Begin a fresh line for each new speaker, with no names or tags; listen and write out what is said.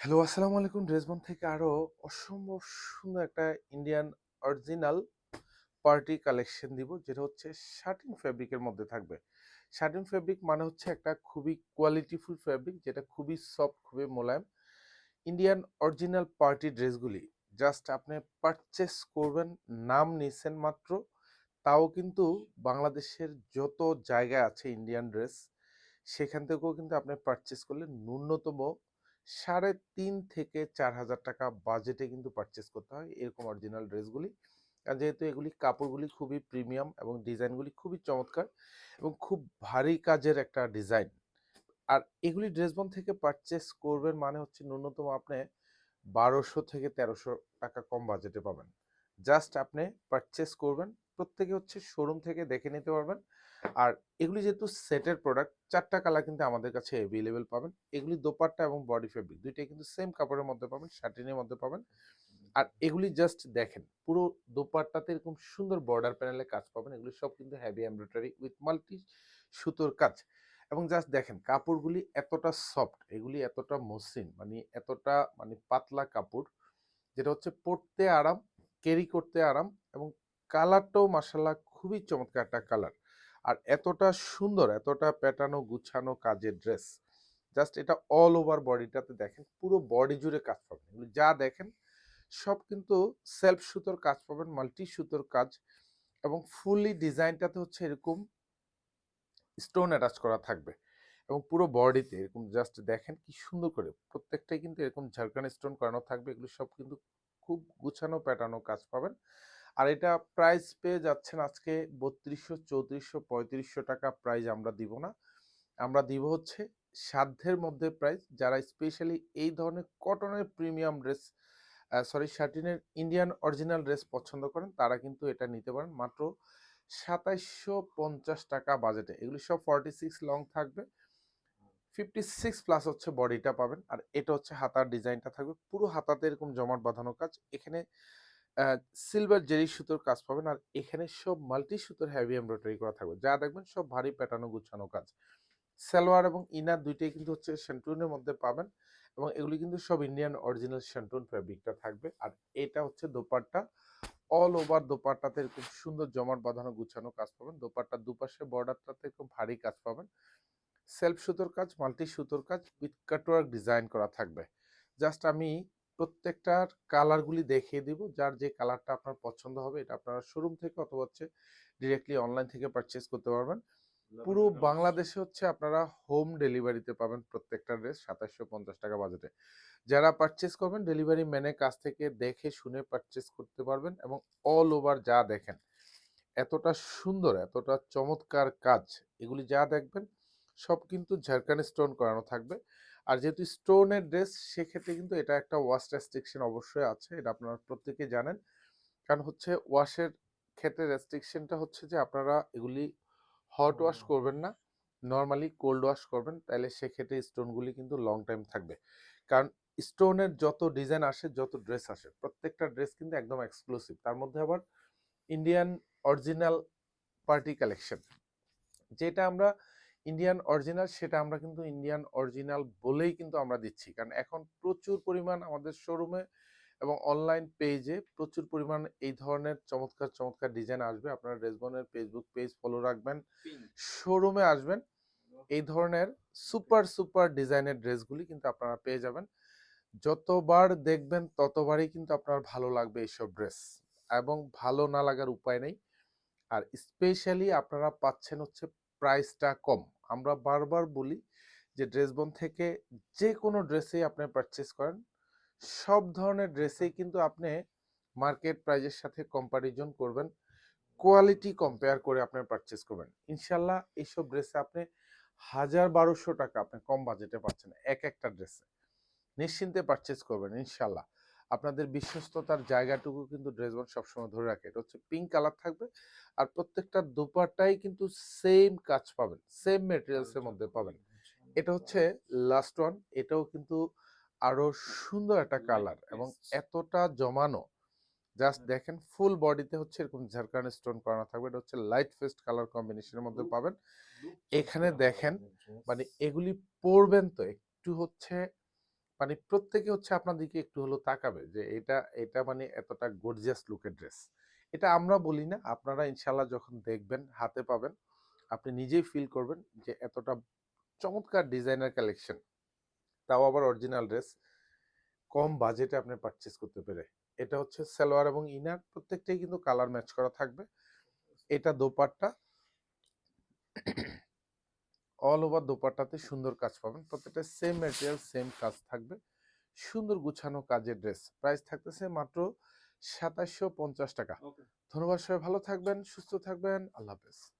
Hello, আসসালামু আলাইকুম। ড্রেসবন থেকে আরো অসম্ভব সুন্দর একটা ইন্ডিয়ান অরিজিনাল পার্টি কালেকশন দিব, যেটা হচ্ছে শাটিন ফেব্রিকের মধ্যে থাকবে। শাটিন ফেব্রিক মানে হচ্ছে একটা খুবই কোয়ালিটিফুল ফেব্রিক, যেটা খুবই সফট, খুবই মোলায়েম। ইন্ডিয়ান অরিজিনাল পার্টি ড্রেসগুলি জাস্ট আপনি পারচেস করবেন, নাম নিছেন মাত্র, তাও কিন্তু বাংলাদেশের যত জায়গায় আছে ইন্ডিয়ান ড্রেস, সেখান থেকেও কিন্তু আপনি পারচেস করলে ন্যূনতম ৩.৫ থেকে ৪,০০০ টাকা বাজেটে কিন্তু পারচেস করতে হয় এরকম অরিজিনাল ড্রেসগুলি। আর যেহেতু এগুলি কাপড়গুলি খুবই প্রিমিয়াম এবং ডিজাইনগুলি খুবই চমৎকার এবং খুব ভারী কাজের একটা ডিজাইন। আর এগুলি ড্রেসবন থেকে পারচেস করবেন মানে হচ্ছে ন্যূনতম আপনি ১২০০ থেকে ১৩০০ টাকা কম বাজেটে পাবেন। জাস্ট আপনি পারচেস করবেন, প্রত্যেকে হচ্ছে শোরুম থেকে দেখে নিতে পারবেন। আর এগুলি যেহেতু সেটের প্রোডাক্ট, ৪টা কালার কিন্তু আমাদের কাছে অ্যাভেলেবেল পাবেন। এগুলি দোপাট্টা এবং বডি ফেব্রিক ২ টাই কিন্তু সেম কাপড়ের মধ্যে পাবেন, শাটিনের মধ্যে পাবেন। আর এগুলি জাস্ট দেখেন, পুরো দোপাট্টাতে এরকম সুন্দর বর্ডার প্যানেলে কাজ পাবেন। এগুলি সব কিন্তু হেভি এমব্রয়ডারি উইথ মাল্টি সুতোর কাজ। এবং জাস্ট দেখেন কাপড়গুলি এতটা সফট, এগুলি এতটা মসৃণ, মানে এতটা মানে পাতলা কাপড়, যেটা হচ্ছে পরতে আরাম, ক্যারি করতে আরাম এবং কালারটাও মাশাআল্লাহ খুবই চমৎকার একটা কালার। আর এতটা সুন্দর, এতটা প্যাটার্ন গুছানো কাজের ড্রেস। জাস্ট এটা অল ওভার বডিটাতে দেখেন, পুরো বডি জুড়ে কাজ পাবেন। এগুলো যা দেখেন সব কিন্তু সেলফ সুতোর কাজ পাবেন, মাল্টি সুতোর কাজ এবং ফুললি ডিজাইনটাতে হচ্ছে এরকম স্টোন অ্যাটাচ করা থাকবে এবং পুরো বডিতে এরকম জাস্ট দেখেন কি সুন্দর করে প্রত্যেকটাই কিন্তু এরকম ঝাড়খান স্টোন করানো থাকবে। এগুলো সব কিন্তু খুব গুছানো প্যাটার্নও কাজ পাবেন। আর এটা প্রাইস পেয়ে যাচ্ছেন আজকে ৩২০০, ৩৪০০, ৩৫০০ টাকা প্রাইস আমরা দিব না। আমরা দিব হচ্ছে সাধ্যের মধ্যে প্রাইস। যারা স্পেশালি এই ধরনের কটনের প্রিমিয়াম ড্রেস, শার্টিনের ইন্ডিয়ান অরিজিনাল ড্রেস পছন্দ করেন, তারা কিন্তু এটা নিতে পারেন মাত্র ২৭৫০ টাকা বাজেটে। এগুলি সব 46 লং থাকবে, 56 প্লাস হচ্ছে বডিটা পাবেন। আর এটা হচ্ছে হাতার ডিজাইনটা থাকবে, পুরো হাতাতে এরকম জমাট বাঁধানো কাজ। এখানে সিলভার জেরি সুতোর কাজ পাবেন। আর এখানে সব মাল্টি সুতোর হেভি এমব্রয়ডারি করা থাকবে, যা দেখবেন সব ভারী প্যাটার্ন গুছানো কাজ। সালোয়ার এবং ইনার দুইটাই কিন্তু হচ্ছে শ্যান্টুনের মধ্যে পাবেন এবং এগুলি কিন্তু সব ইন্ডিয়ান অরিজিনাল শ্যান্টুন ফেব্রিকটা থাকবে। আর এটা হচ্ছে দোপাট্টা, অল ওভার দোপাট্টাতে খুব সুন্দর জমাট বাঁধানো গুছানো কাজ পাবেন। দোপাট্টার দুপাশে বর্ডারটাতে খুব ভারী কাজ পাবেন, সেলফ সুতোর কাজ, মাল্টি সুতোর কাজ উইথ কাটওয়ার্ক ডিজাইন করা থাকবে। জাস্ট আমি প্রত্যেকটার কালারগুলি দেখিয়ে দিব, যার যে কালারটা আপনার পছন্দ হবে এটা আপনারা শোরুম থেকে অথবা হচ্ছে ডিরেক্টলি অনলাইন থেকে পারচেস করতে পারবেন। পুরো বাংলাদেশে হচ্ছে আপনারা হোম ডেলিভারিতে পাবেন প্রত্যেকটা ড্রেস ২৭৫০ টাকা বাজেটে। যারা পারচেস করবেন ডেলিভারি ম্যানের কাছ থেকে দেখে শুনে পারচেস করতে পারবেন এবং অল ওভার যা দেখেন এতটা সুন্দর, এতটা চমৎকার কাজ, এগুলি যা দেখবেন সব কিন্তু ঝাড়খান স্টোন করানো থাকবে। আর যেহেতু স্টোনের ড্রেস, সেক্ষেত্রে কিন্তু এটা একটা ওয়াশ রেস্ট্রিকশন অবশ্যই আছে, এটা আপনারা প্রত্যেকে জানেন। কারণ হচ্ছে ওয়াশের ক্ষেত্রে রেস্ট্রিকশনটা হচ্ছে যে আপনারা এগুলি হট ওয়াশ করবেন না, নর্মালি কোল্ড ওয়াশ করবেন, তাহলে সেক্ষেত্রে স্টোনগুলি কিন্তু লং টাইম থাকবে। কারণ স্টোনের যত ডিজাইন আসে, যত ড্রেস আসে, প্রত্যেকটা ড্রেস কিন্তু একদম এক্সক্লুসিভ। তার মধ্যে আবার ইন্ডিয়ান অরিজিনাল পার্টি কালেকশন, যেটা আমরা ইন্ডিয়ান অরিজিনাল, সেটা আমরা কিন্তু ইন্ডিয়ান অরিজিনাল বলেই কিন্তু আমরা দিচ্ছি। কারণ এখন প্রচুর পরিমাণ আমাদের শোরুমে এবং অনলাইন পেজে প্রচুর পরিমাণ এই ধরনের চমৎকার চমৎকার ডিজাইন আসবে। আপনারা ড্রেসবনের ফেসবুক পেজ ফলো রাখবেন, শোরুমে আসবেন, এই ধরনের সুপার সুপার ডিজাইনের ড্রেসগুলি কিন্তু আপনারা পেয়ে যাবেন। যতবার দেখবেন ততবারই কিন্তু আপনার ভালো লাগবে এইসব ড্রেস এবং ভালো না লাগার উপায় নেই। আর স্পেশালি আপনারা পাচ্ছেন হচ্ছে প্রাইসটা কম। আমরা বারবার বলি যে ড্রেসবন থেকে যে কোনো ড্রেসেই আপনি পারচেস করেন, সব ধরনের ড্রেসেই কিন্তু আপনি মার্কেট প্রাইজের সাথে কম্পারিজন করবেন, কোয়ালিটি কম্পেয়ার করে আপনি পারচেস করবেন। ইনশাল্লাহ এইসব ড্রেসে আপনি ১,০০০-১,২০০ টাকা আপনি কম বাজেটে পাচ্ছেন এক একটা ড্রেসে। নিশ্চিন্তে পারচেস করবেন ইনশাল্লাহ। আপনাদের বিশ্বস্ততার জায়গাটুকু কিন্তু ড্রেসবন সবসময় ধরে রাখে। এটা হচ্ছে পিঙ্ক কালার থাকবে আর প্রত্যেকটা দোপাট্টাই কিন্তু সেম কাজ পাবেন, সেম মেটেরিয়ালসের মধ্যে পাবেন। এটা হচ্ছে লাস্ট ওয়ান, এটাও কিন্তু আরো সুন্দর একটা কালার এবং এতটা জমানো, জাস্ট দেখেন ফুল বডিতে হচ্ছে এরকম ঝাড়খান স্টোন করানো থাকবে। এটা হচ্ছে লাইট ফেস্ট কালার কম্বিনেশনের মধ্যে পাবেন। এখানে দেখেন মানে এগুলি পরবেন তো একটু হচ্ছে মানে প্রত্যেকে হচ্ছে আপনার দিকে একটু হলেও তাকাবে যে এটা মানে এতটা গর্জিয়াস লুকের ড্রেস। এটা আমরা বলি না, আপনারা ইনশাল্লাহ যখন দেখবেন, হাতে পাবেন, আপনি নিজেই ফিল করবেন যে এতটা চমৎকার ডিজাইনার কালেকশন, তাও আবার অরিজিনাল ড্রেস, কম বাজেটে আপনি পারচেজ করতে পেরে। এটা হচ্ছে সালোয়ার এবং ইনার প্রত্যেকটাই কিন্তু কালার ম্যাচ করা থাকবে। এটা দোপাট্টা, অল ওভার দোপাট্টাতে সুন্দর কাজ পাবেন, প্রত্যেকটা সেম ম্যাটেরিয়াল সেম কাজ থাকবে, সুন্দর গুছানো কাজের ড্রেস। প্রাইস থাকতেছে মাত্র ২৭৫০ টাকা। ধন্যবাদ, সবাই ভালো থাকবেন, সুস্থ থাকবেন, আল্লাহ হাফেজ।